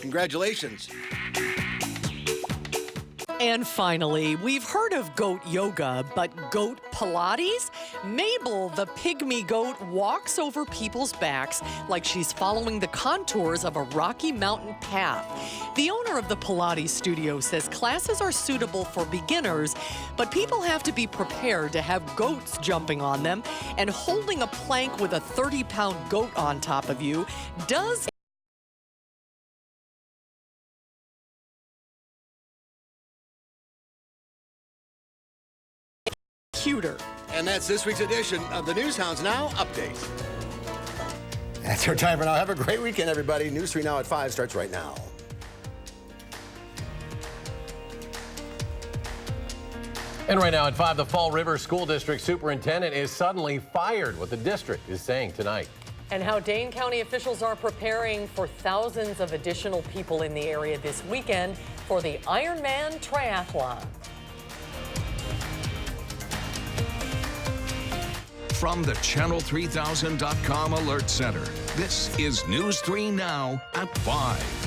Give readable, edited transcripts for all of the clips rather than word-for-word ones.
Congratulations. And finally, we've heard of goat yoga, but goat Pilates? Mabel, the pygmy goat, walks over people's backs like she's following the contours of a Rocky Mountain path. The owner of the Pilates studio says classes are suitable for beginners, but people have to be prepared to have goats jumping on them, and holding a plank with a 30-pound goat on top of you does cuter. And that's this week's edition of the News Hounds Now Update. That's our time for now. Have a great weekend, everybody. News 3 Now at 5 starts right now. And right now at 5, the Fall River School District Superintendent is suddenly fired. What the district is saying tonight. And how Dane County officials are preparing for thousands of additional people in the area this weekend for the Ironman Triathlon. From the Channel3000.com Alert Center, this is News 3 Now at 5.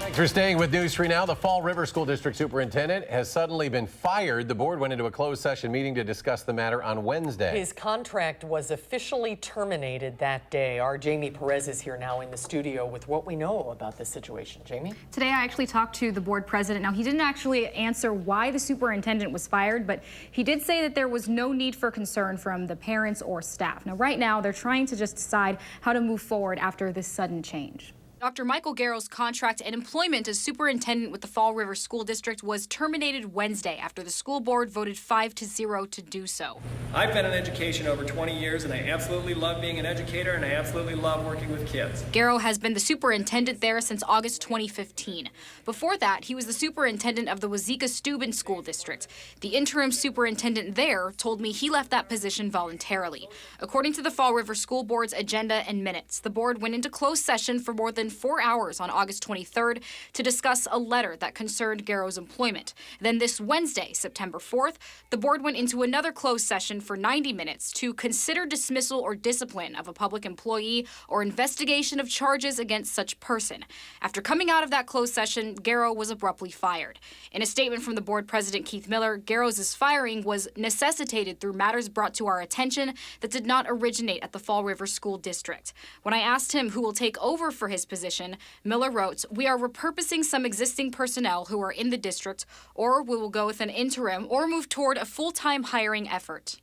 Thanks for staying with News 3 Now. The Fall River School District Superintendent has suddenly been fired. The board went into a closed session meeting to discuss the matter on Wednesday. His contract was officially terminated that day. Our Jamie Perez is here now in the studio with what we know about this situation. Jamie? Today I actually talked to the board president. Now, he didn't actually answer why the superintendent was fired, but he did say that there was no need for concern from the parents or staff. Now, right now, they're trying to just decide how to move forward after this sudden change. Dr. Michael Garrow's contract and employment as superintendent with the Fall River School District was terminated Wednesday after the school board voted 5-0 to do so. I've been in education over 20 years, and I absolutely love being an educator, and I absolutely love working with kids. Garrow has been the superintendent there since August 2015. Before that, he was the superintendent of the Wazeeka-Steuben School District. The interim superintendent there told me he left that position voluntarily. According to the Fall River School Board's agenda and minutes, the board went into closed session for more than 4 hours on August 23rd to discuss a letter that concerned Garrow's employment. Then this Wednesday, September 4th, the board went into another closed session for 90 minutes to consider dismissal or discipline of a public employee or investigation of charges against such person. After coming out of that closed session, Garrow was abruptly fired. In a statement from the board president, Keith Miller, Garrow's firing was necessitated through matters brought to our attention that did not originate at the Fall River School District. When I asked him who will take over for his position, Miller wrote, "We are repurposing some existing personnel who are in the district, or we will go with an interim or move toward a full-time hiring effort."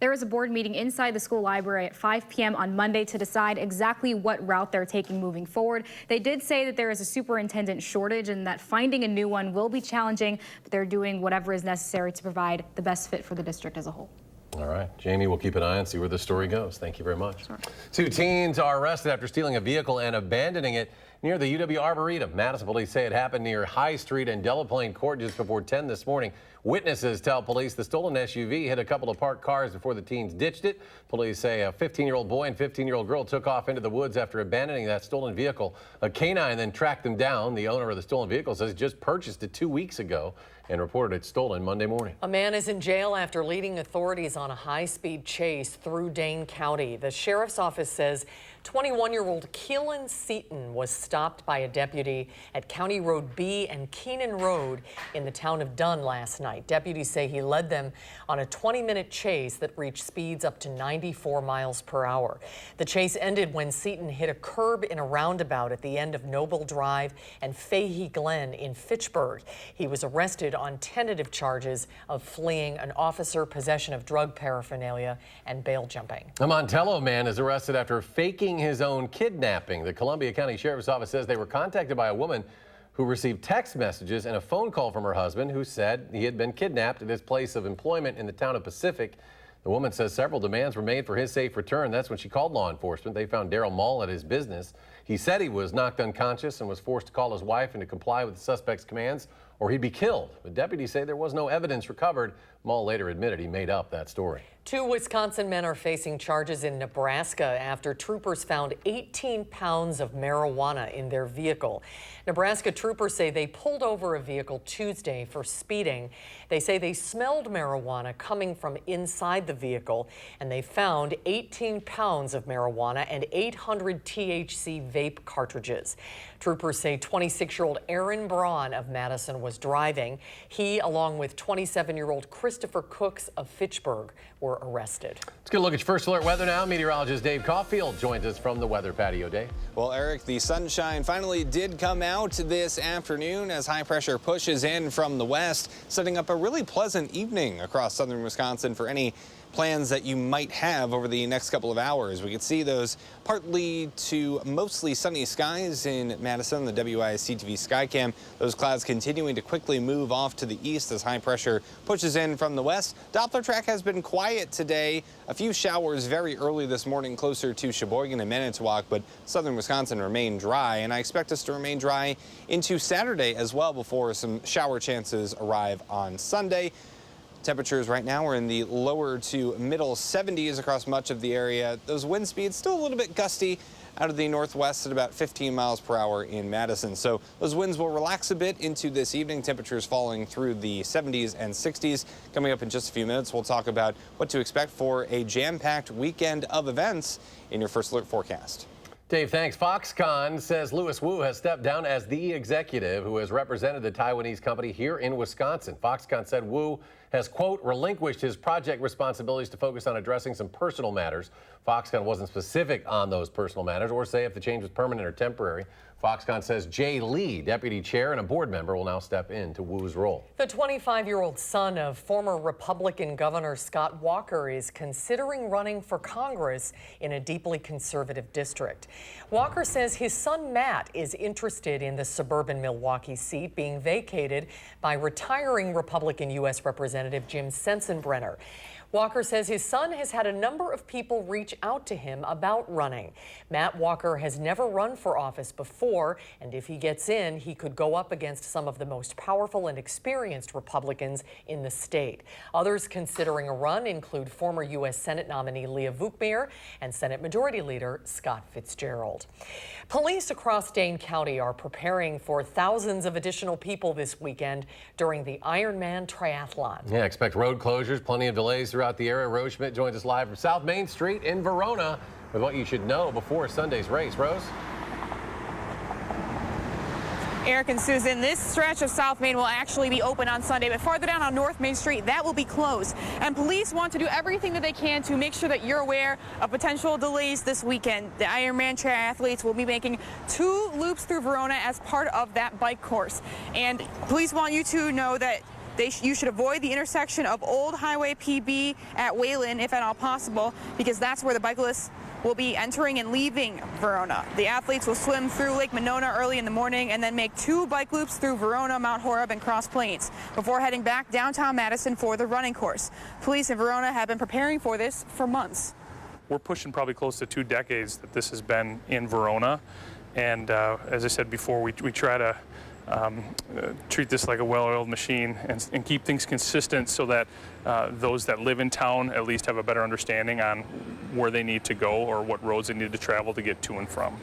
There is a board meeting inside the school library at 5 p.m. on Monday to decide exactly what route they're taking moving forward. They did say that there is a superintendent shortage and that finding a new one will be challenging, but they're doing whatever is necessary to provide the best fit for the district as a whole. All right, Jamie, we'll keep an eye and see where the story goes. Thank you very much. Sure. 2 teens are arrested after stealing a vehicle and abandoning it near the UW Arboretum. Madison police say it happened near High Street and Delaplane Court just before 10 this morning. Witnesses tell police the stolen SUV hit a couple of parked cars before the teens ditched it. Police say a 15-year-old boy and 15-year-old girl took off into the woods after abandoning that stolen vehicle. A canine then tracked them down. The owner of the stolen vehicle says he just purchased it 2 weeks ago and reported it stolen Monday morning. A man is in jail after leading authorities on a high-speed chase through Dane County. The sheriff's office says 21-year-old Keelan Seaton was stopped by a deputy at County Road B and Keenan Road in the town of Dunn last night. Deputies say he led them on a 20-minute chase that reached speeds up to 94 miles per hour. The chase ended when Seaton hit a curb in a roundabout at the end of Noble Drive and Fahey Glen in Fitchburg. He was arrested on tentative charges of fleeing an officer, possession of drug paraphernalia, and bail jumping. A Montello man is arrested after faking his own kidnapping. The Columbia County Sheriff's Office says they were contacted by a woman who received text messages and a phone call from her husband who said he had been kidnapped at his place of employment in the town of Pacific. The woman says several demands were made for his safe return. That's when she called law enforcement. They found Darryl Mall at his business. He said he was knocked unconscious and was forced to call his wife and to comply with the suspect's commands or he'd be killed. But deputies say there was no evidence recovered Mull later admitted he made up that story. 2 Wisconsin men are facing charges in Nebraska after troopers found 18 pounds of marijuana in their vehicle. Nebraska troopers say they pulled over a vehicle Tuesday for speeding. They say they smelled marijuana coming from inside the vehicle, and they found 18 pounds of marijuana and 800 THC vape cartridges. Troopers say 26-year-old Aaron Braun of Madison was driving. He, along with 27-year-old Christopher Cooks of Fitchburg, were arrested. Let's get a look at your first alert weather now. Meteorologist Dave Caulfield joins us from the weather patio. Dave. Well, Eric, the sunshine finally did come out this afternoon as high pressure pushes in from the west, setting up a really pleasant evening across southern Wisconsin for any plans that you might have over the next couple of hours. We could see those partly to mostly sunny skies in Madison, the WISC-TV Skycam. Those clouds continuing to quickly move off to the east as high pressure pushes in from the west. Doppler track has been quiet today. A few showers very early this morning closer to Sheboygan and Manitowoc, but southern Wisconsin remain dry, and I expect us to remain dry into Saturday as well before some shower chances arrive on Sunday. Temperatures right now are in the lower to middle 70s across much of the area. Those wind speeds still a little bit gusty out of the northwest at about 15 miles per hour in Madison. So those winds will relax a bit into this evening. Temperatures falling through the 70s and 60s. Coming up in just a few minutes, we'll talk about what to expect for a jam-packed weekend of events in your First Alert forecast. Dave, thanks. Foxconn says Louis Wu has stepped down as the executive who has represented the Taiwanese company here in Wisconsin. Foxconn said Wu has, quote, relinquished his project responsibilities to focus on addressing some personal matters. Foxconn wasn't specific on those personal matters or say if the change was permanent or temporary. Foxconn says Jay Lee, deputy chair and a board member, will now step into Wu's role. The 25-year-old son of former Republican Governor Scott Walker is considering running for Congress in a deeply conservative district. Walker says his son Matt is interested in the suburban Milwaukee seat being vacated by retiring Republican U.S. Representative Jim Sensenbrenner. Walker says his son has had a number of people reach out to him about running. Matt Walker has never run for office before, and if he gets in, he could go up against some of the most powerful and experienced Republicans in the state. Others considering a run include former U.S. Senate nominee Leah Vukmir and Senate Majority Leader Scott Fitzgerald. Police across Dane County are preparing for thousands of additional people this weekend during the Ironman Triathlon. Yeah, expect road closures, plenty of delays throughout the area. Rose Schmidt joins us live from South Main Street in Verona with what you should know before Sunday's race. Rose? Eric and Susan, this stretch of South Main will actually be open on Sunday, but farther down on North Main Street, that will be closed. And police want to do everything that they can to make sure that you're aware of potential delays this weekend. The Ironman triathletes will be making 2 loops through Verona as part of that bike course. And police want you to know that you should avoid the intersection of Old Highway PB at Wayland, if at all possible, because that's where the bicyclists will be entering and leaving Verona. The athletes will swim through Lake Monona early in the morning and then make 2 bike loops through Verona, Mount Horeb, and Cross Plains before heading back downtown Madison for the running course. Police in Verona have been preparing for this for months. We're pushing probably close to 2 decades that this has been in Verona. And as I said before, we try to treat this like a well-oiled machine and keep things consistent so that those that live in town at least have a better understanding on where they need to go or what roads they need to travel to get to and from.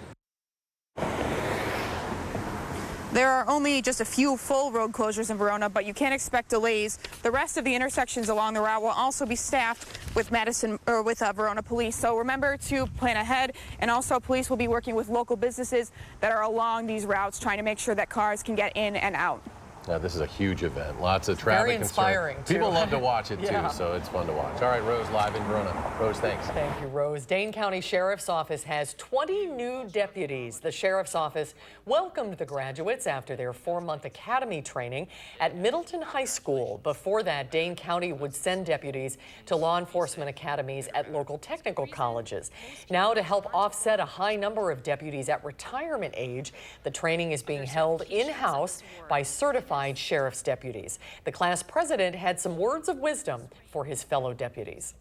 There are only just a few full road closures in Verona, but you can't expect delays. The rest of the intersections along the route will also be staffed with Verona police. So remember to plan ahead, and also police will be working with local businesses that are along these routes, trying to make sure that cars can get in and out. Now, this is a huge event. Lots of traffic. Very inspiring, concern. People love to watch it, Yeah. too, so it's fun to watch. All right, Rose, live in Verona. Rose, thanks. Thank you, Rose. Dane County Sheriff's Office has 20 new deputies. The Sheriff's Office welcomed the graduates after their 4-month academy training at Middleton High School. Before that, Dane County would send deputies to law enforcement academies at local technical colleges. Now, to help offset a high number of deputies at retirement age, the training is being held in-house by certified sheriff's deputies. The class president had some words of wisdom for his fellow deputies.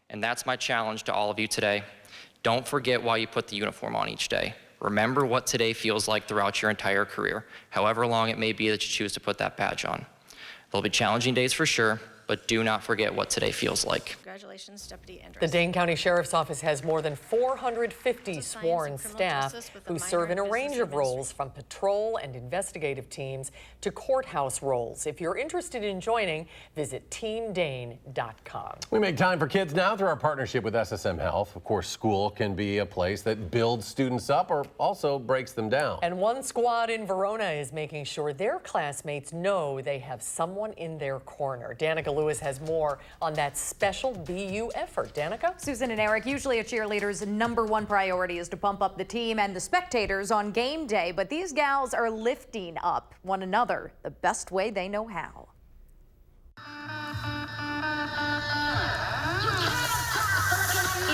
And that's my challenge to all of you today. Don't forget why you put the uniform on each day. Remember what today feels like throughout your entire career, however long it may be that you choose to put that badge on. There'll be challenging days for sure, but do not forget what today feels like. Congratulations, Deputy Andrews. The Dane County Sheriff's Office has more than 450 sworn staff who serve in a range of roles, from patrol and investigative teams to courthouse roles. If you're interested in joining, visit teamdane.com. We make time for kids now through our partnership with SSM Health. Of course, school can be a place that builds students up or also breaks them down. And one squad in Verona is making sure their classmates know they have someone in their corner. Danica Lewis has more on that special BU effort. Danica? Susan and Eric, usually a cheerleader's #1 priority is to pump up the team and the spectators on game day, but these gals are lifting up one another the best way they know how.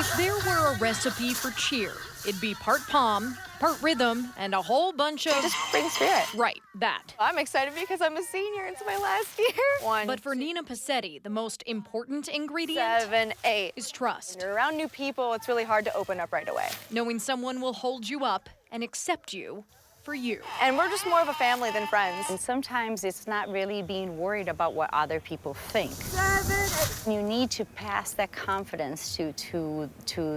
If there were a recipe for cheer, it'd be part palm, part rhythm, and a whole bunch of... Just bring spirit. Right, that. I'm excited because I'm a senior. It's my last year. But for Nina Passetti, the most important ingredient 7, 8 is trust. When you're around new people, it's really hard to open up right away. Knowing someone will hold you up and accept you for you. And we're just more of a family than friends. And sometimes it's not really being worried about what other people think. 7, 8. You need to pass that confidence to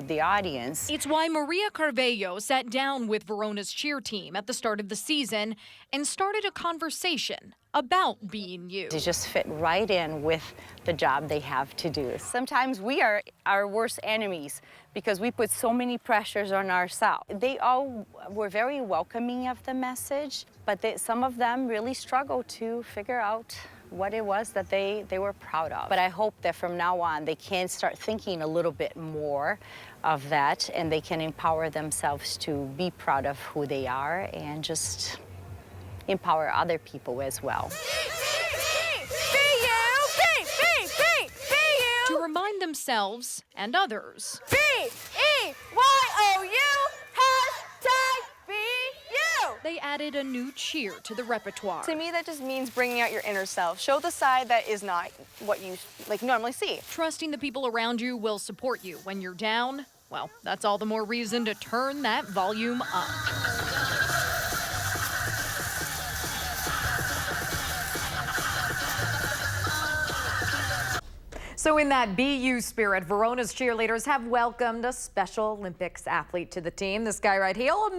the audience. It's why Maria Carvello sat down with Verona's cheer team at the start of the season and started a conversation about being you. They just fit right in with the job they have to do. Sometimes we are our worst enemies because we put so many pressures on ourselves. They all were very welcoming of the message, but some of them really struggled to figure out what it was that they were proud of. But I hope that from now on they can start thinking a little bit more of that, and they can empower themselves to be proud of who they are and just empower other people as well. To remind themselves and others. BEYOU, #BU. They added a new cheer to the repertoire. To me, that just means bringing out your inner self. Show the side that is not what you normally see. Trusting the people around you will support you when you're down. Well, that's all the more reason to turn that volume up. So in that BU spirit, Verona's cheerleaders have welcomed a Special Olympics athlete to the team. This guy right here, a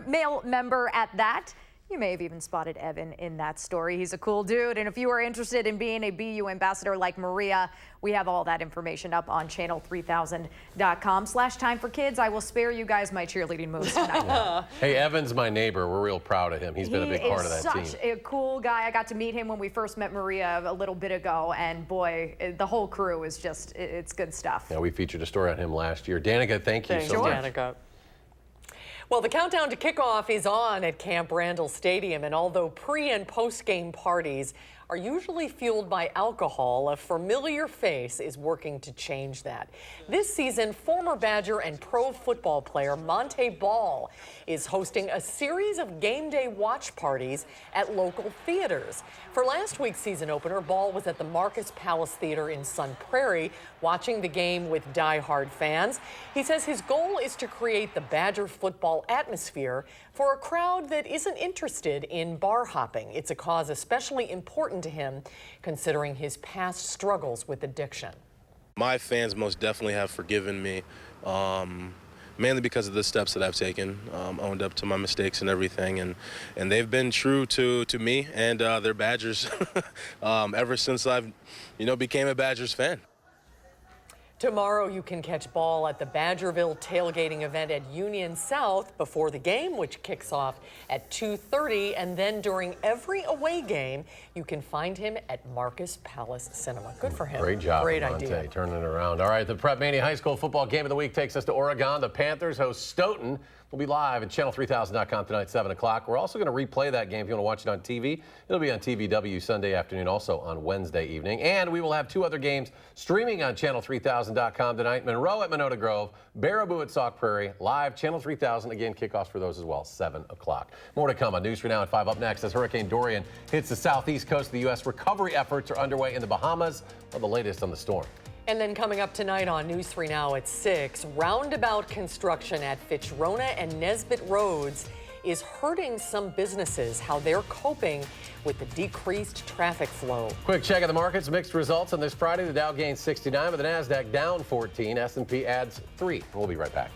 male member at that. You may have even spotted Evan in that story. He's a cool dude. And if you are interested in being a BU ambassador like Maria, we have all that information up on channel3000.com/time4kids. I will spare you guys my cheerleading moves tonight. Hey, Evan's my neighbor. We're real proud of him. He's been a big part of that team. He's such a cool guy. I got to meet him when we first met Maria a little bit ago. And boy, the whole crew is just, it's good stuff. Yeah, we featured a story on him last year. Danica, thank you so much. Danica. Well, the countdown to kickoff is on at Camp Randall Stadium, and although pre- and post-game parties are usually fueled by alcohol, a familiar face is working to change that. This season, former Badger and pro football player Monte Ball is hosting a series of game day watch parties at local theaters. For last week's season opener, Ball was at the Marcus Palace Theater in Sun Prairie watching the game with die-hard fans. He says his goal is to create the Badger football atmosphere for a crowd that isn't interested in bar hopping. It's a cause especially important to him, considering his past struggles with addiction. My fans most definitely have forgiven me, mainly because of the steps that I've taken, owned up to my mistakes and everything, and they've been true to me and their Badgers ever since I've, became a Badgers fan. Tomorrow you can catch Ball at the Badgerville tailgating event at Union South before the game, which kicks off at 2:30, and then during every away game you can find him at Marcus Palace Cinema. Good for him. Great job, Great Monte, idea. turning it around. All right, the Prep Mania High School football game of the week takes us to Oregon. The Panthers host Stoughton. We'll be live at channel3000.com tonight, 7 o'clock. We're also going to replay that game if you want to watch it on TV. It'll be on TVW Sunday afternoon, also on Wednesday evening. And we will have 2 other games streaming on channel3000.com tonight. Monroe at Monona Grove, Baraboo at Sauk Prairie, live channel 3000. Again, kickoffs for those as well, 7 o'clock. More to come on News 3 Now at 5 up next as Hurricane Dorian hits the southeast coast of the U.S. Recovery efforts are underway in the Bahamas. Well, the latest on the storm. And then coming up tonight on News 3 Now at 6, roundabout construction at Fitchrona and Nesbitt Roads is hurting some businesses, how they're coping with the decreased traffic flow. Quick check of the markets. Mixed results on this Friday. The Dow gains 69, but the Nasdaq down 14. S&P adds 3. We'll be right back.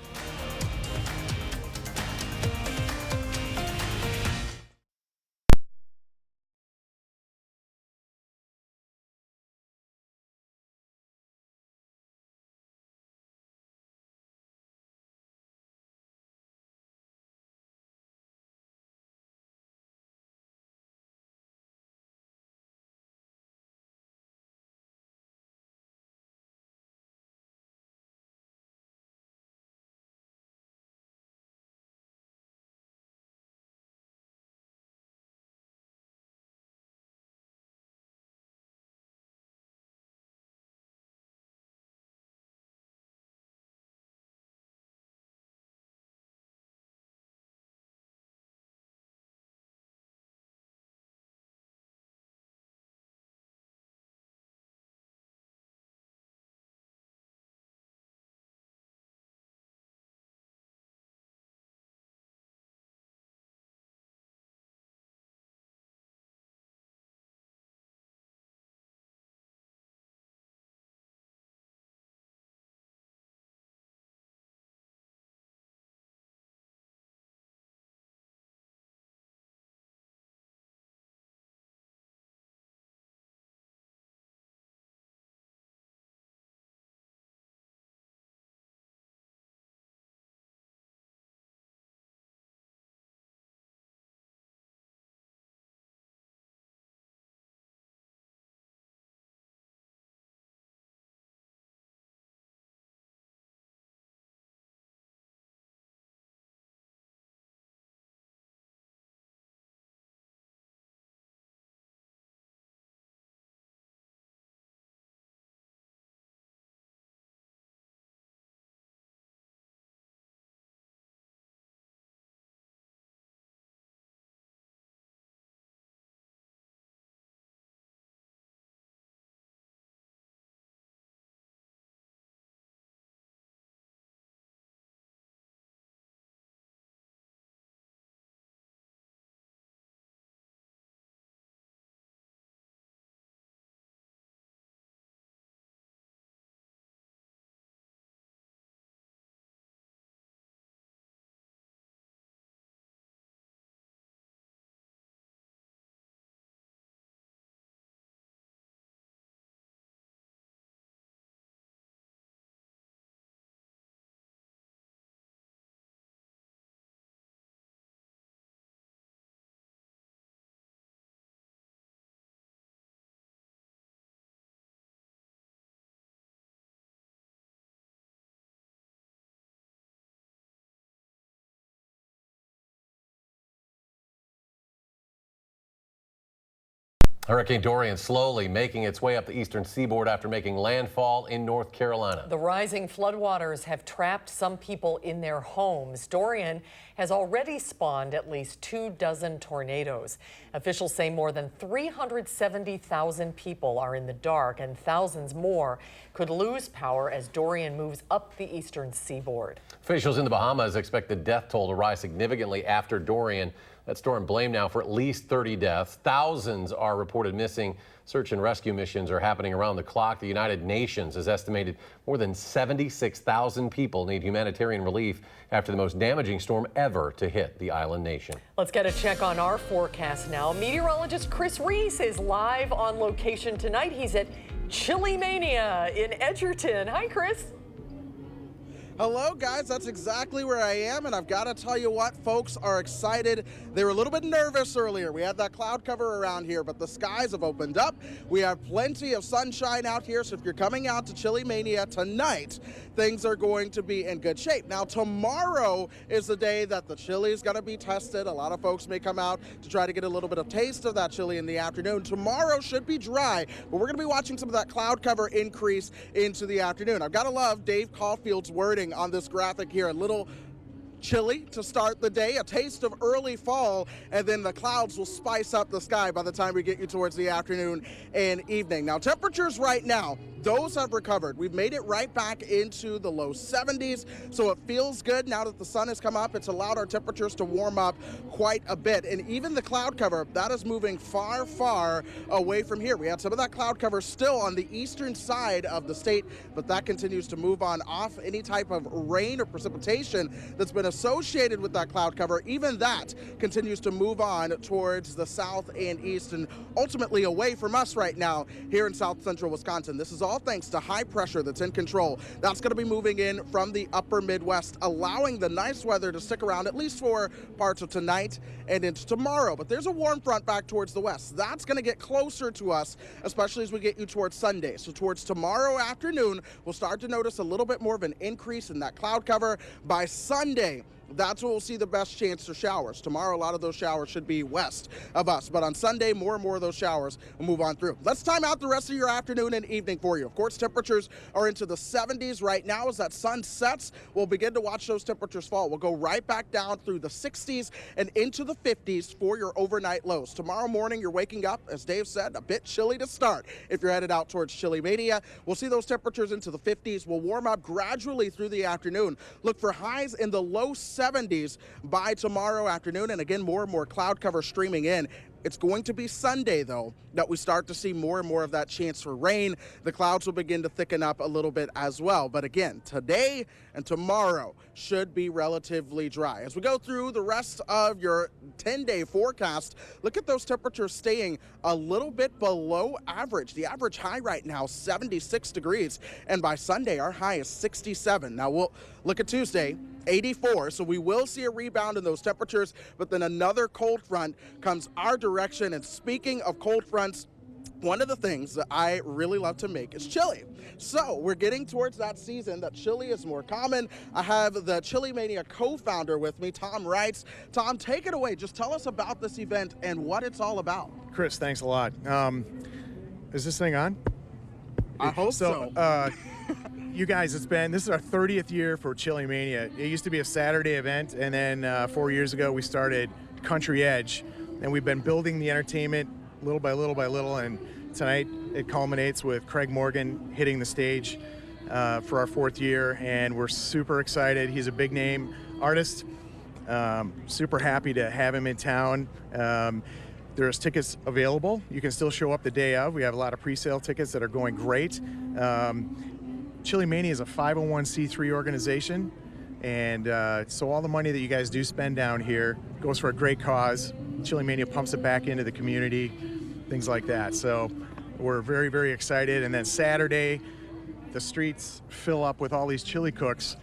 Hurricane Dorian slowly making its way up the eastern seaboard after making landfall in North Carolina. The rising floodwaters have trapped some people in their homes. Dorian has already spawned at least 24 tornadoes. Officials say more than 370,000 people are in the dark and thousands more could lose power as Dorian moves up the eastern seaboard. Officials in the Bahamas expect the death toll to rise significantly after Dorian. That storm blamed now for at least 30 deaths. Thousands are reported missing. Search and rescue missions are happening around the clock. The United Nations has estimated more than 76,000 people need humanitarian relief after the most damaging storm ever to hit the island nation. Let's get a check on our forecast now. Meteorologist Chris Reese is live on location tonight. He's at Chili Mania in Edgerton. Hi, Chris. Hello, guys. That's exactly where I am, and I've got to tell you what, folks are excited. They were a little bit nervous earlier. We had that cloud cover around here, but the skies have opened up. We have plenty of sunshine out here, so if you're coming out to Chili Mania tonight, things are going to be in good shape. Now, tomorrow is the day that the chili is going to be tested. A lot of folks may come out to try to get a little bit of taste of that chili in the afternoon. Tomorrow should be dry, but we're going to be watching some of that cloud cover increase into the afternoon. I've got to love Dave Caulfield's wording on this graphic here. A little chilly to start the day, a taste of early fall, and then the clouds will spice up the sky by the time we get you towards the afternoon and evening. Now, temperatures right now, those have recovered. We've made it right back into the low 70s, so it feels good now that the sun has come up. It's allowed our temperatures to warm up quite a bit, and even the cloud cover, that is moving far, far away from here. We had some of that cloud cover still on the eastern side of the state, but that continues to move on off. Any type of rain or precipitation that's been associated with that cloud cover, even that continues to move on towards the south and east and ultimately away from us right now here in south central Wisconsin. This is all thanks to high pressure that's in control. That's going to be moving in from the upper Midwest, allowing the nice weather to stick around at least for parts of tonight and into tomorrow. But there's a warm front back towards the west. That's going to get closer to us, especially as we get you towards Sunday. So towards tomorrow afternoon, we'll start to notice a little bit more of an increase in that cloud cover. By Sunday, that's when we'll see the best chance for showers. Tomorrow, a lot of those showers should be west of us. But on Sunday, more and more of those showers will move on through. Let's time out the rest of your afternoon and evening for you. Of course, temperatures are into the 70s right now. As that sun sets, we'll begin to watch those temperatures fall. We'll go right back down through the 60s and into the 50s for your overnight lows. Tomorrow morning, you're waking up, as Dave said, a bit chilly to start. If you're headed out towards Chilly Mania, we'll see those temperatures into the 50s. We'll warm up gradually through the afternoon. Look for highs in the low 70s by tomorrow afternoon, and again, more and more cloud cover streaming in. It's going to be Sunday, though, that we start to see more and more of that chance for rain. The clouds will begin to thicken up a little bit as well. But again, today and tomorrow should be relatively dry. As we go through the rest of your 10-day forecast, look at those temperatures staying a little bit below average. The average high right now, 76 degrees. And by Sunday, our high is 67. Now, we'll look at Tuesday, 84. So we will see a rebound in those temperatures, but then another cold front comes our direction. And speaking of cold fronts, one of the things that I really love to make is chili. So we're getting towards that season that chili is more common. I have the Chili Mania co-founder with me, Tom Wrights. Tom, take it away. Just tell us about this event and what it's all about. Chris, thanks a lot. Is this thing on? I hope so. You guys, this is our 30th year for Chili Mania. It used to be a Saturday event, and then 4 years ago we started Country Edge, and we've been building the entertainment little by little by little, and tonight it culminates with Craig Morgan hitting the stage for our 4th year, and we're super excited. He's a big name artist. Super happy to have him in town. There's tickets available. You can still show up the day of. We have a lot of pre-sale tickets that are going great. Chili Mania is a 501c3 organization, and so all the money that you guys do spend down here goes for a great cause. Chili Mania pumps it back into the community, things like that. So we're very, very excited. And then Saturday, the streets fill up with all these chili cooks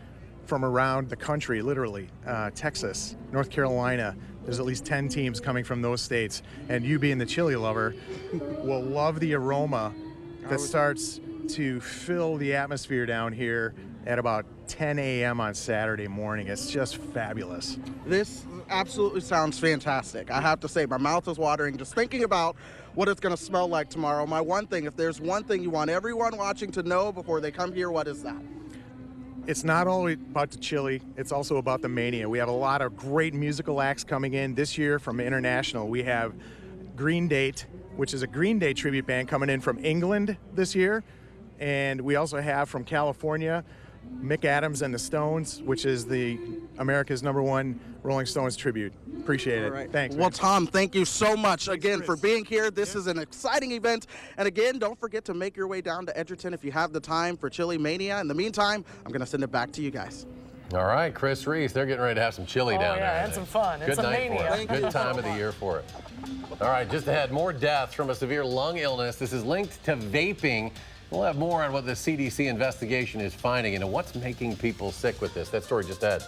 from around the country, literally. Texas, North Carolina, there's at least 10 teams coming from those states. And you being the chili lover will love the aroma that starts to fill the atmosphere down here at about 10 a.m. on Saturday morning. It's just fabulous. This absolutely sounds fantastic. I have to say, my mouth is watering just thinking about what it's going to smell like tomorrow. My one thing, if there's one thing you want everyone watching to know before they come here, what is that? It's not only about the chili, it's also about the mania. We have a lot of great musical acts coming in this year from international. We have Green Date, which is a Green Day tribute band coming in from England this year. And we also have from California, Mick Adams and the Stones, which is the America's #1 Rolling Stones tribute. Appreciate it. All right. Thanks. Well, man. Tom, thank you so much again for being here. This is an exciting event. And again, don't forget to make your way down to Edgerton if you have the time for Chili Mania. In the meantime, I'm going to send it back to you guys. All right, Chris Reese, they're getting ready to have some chili down there. Yeah, and some fun. Good It's a night mania. for it. Good time of the year for it. All right, just ahead, more deaths from a severe lung illness. This is linked to vaping. We'll have more on what the CDC investigation is finding and what's making people sick with this. That story just ahead.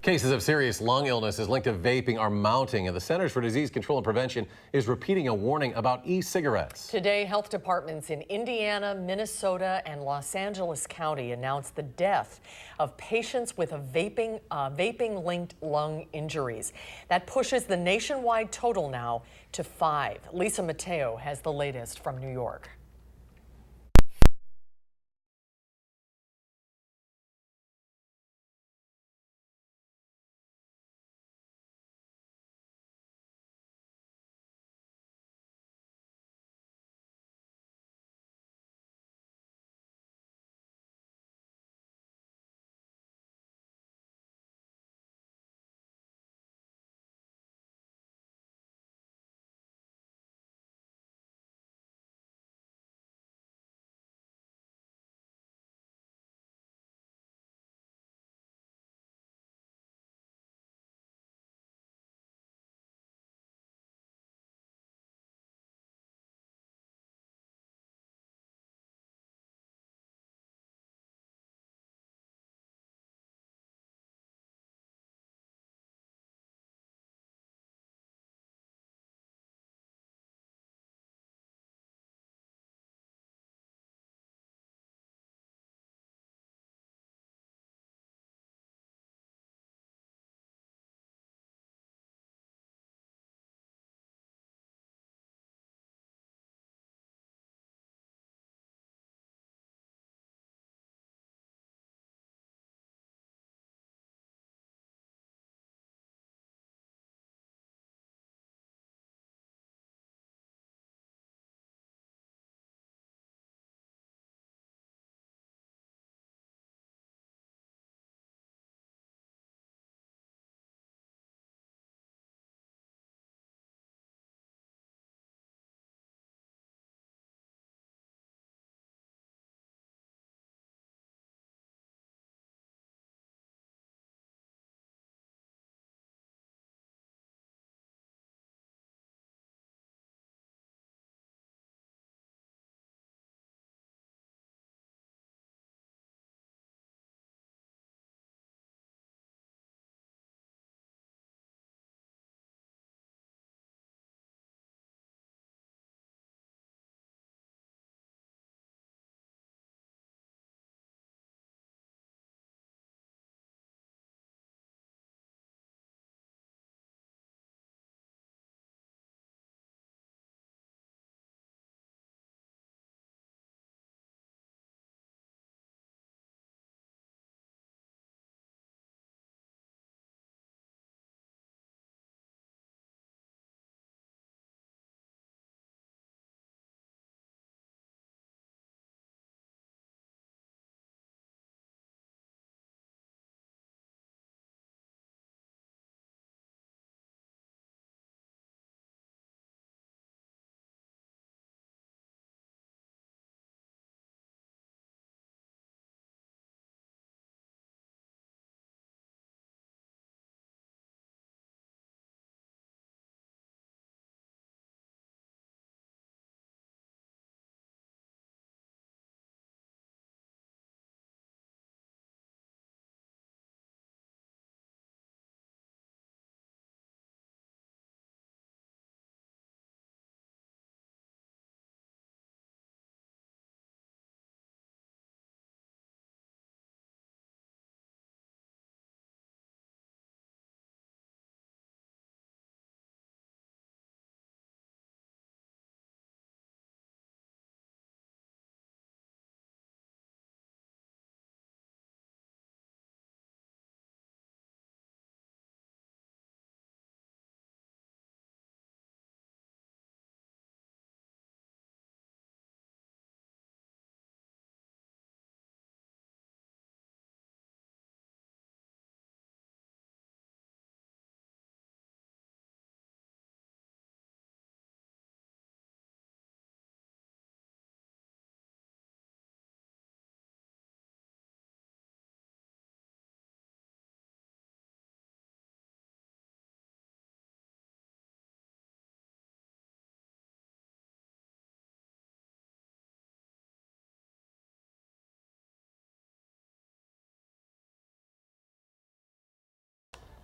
Cases of serious lung illnesses linked to vaping are mounting, and the Centers for Disease Control and Prevention is repeating a warning about e-cigarettes. Today, health departments in Indiana, Minnesota, and Los Angeles County announced the death of patients with a vaping-linked lung injuries. That pushes the nationwide total now to 5. Lisa Mateo has the latest from New York.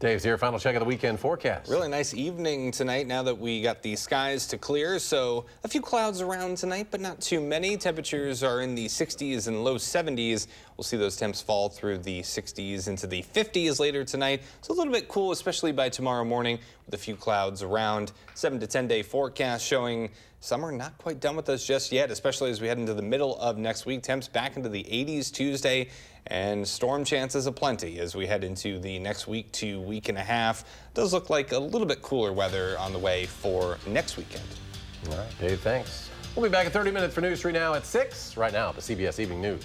Dave's here. Final check of the weekend forecast. Really nice evening tonight now that we got the skies to clear. So a few clouds around tonight, but not too many. Temperatures are in the 60s and low 70s. We'll see those temps fall through the 60s into the 50s later tonight. It's a little bit cool, especially by tomorrow morning with a few clouds around. 7 to 10 day forecast showing summer not quite done with us just yet, especially as we head into the middle of next week. Temps back into the 80s Tuesday, and storm chances aplenty as we head into the next week to week and a half. Does look like a little bit cooler weather on the way for next weekend. All right, Dave, thanks. We'll be back in 30 minutes for News 3 Now at 6. Right now, the CBS Evening News.